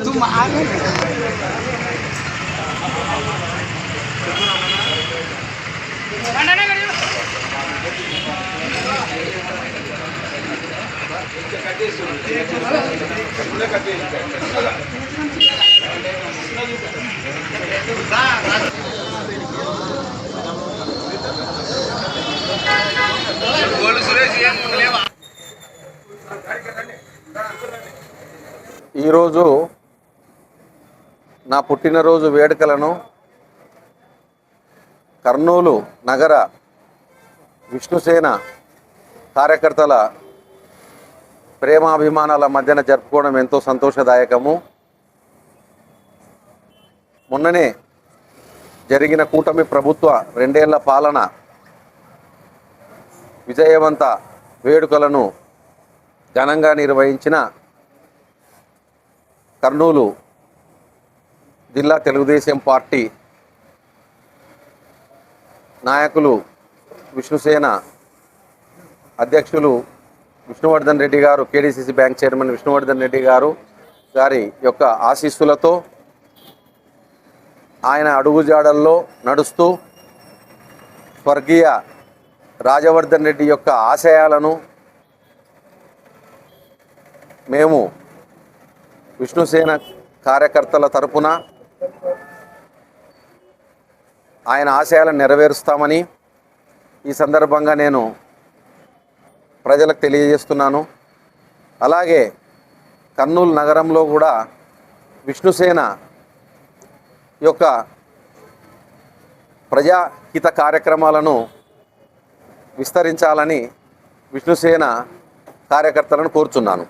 तुम आगे ఈరోజు నా పుట్టినరోజు వేడుకలను కర్నూలు నగర విష్ణుసేన కార్యకర్తల ప్రేమాభిమానాల మధ్యన జరుపుకోవడం ఎంతో సంతోషదాయకము. మొన్ననే జరిగిన కూటమి ప్రభుత్వ 2 ఏళ్ల పాలన విజయవంత వేడుకలను ఘనంగా నిర్వహించిన కర్నూలు జిల్లా తెలుగుదేశం పార్టీ నాయకులు విష్ణుసేన అధ్యక్షులు విష్ణువర్ధన్ రెడ్డి గారు, KDCC bank chairman Vishnuvardhan Reddy గారి యొక్క ఆశీస్సులతో ఆయన అడుగుజాడల్లో నడుస్తూ స్వర్గీయ రాజవర్ధన్ రెడ్డి యొక్క ఆశయాలను మేము విష్ణుసేన కార్యకర్తల తరపున ఆయన ఆశయాలను నెరవేరుస్తామని ఈ సందర్భంగా నేను ప్రజలకు తెలియజేస్తున్నాను. అలాగే కర్నూలు నగరంలో కూడా విష్ణుసేన యొక్క ప్రజాహిత కార్యక్రమాలను విస్తరించాలని విష్ణుసేన కార్యకర్తలను కోరుచున్నాను.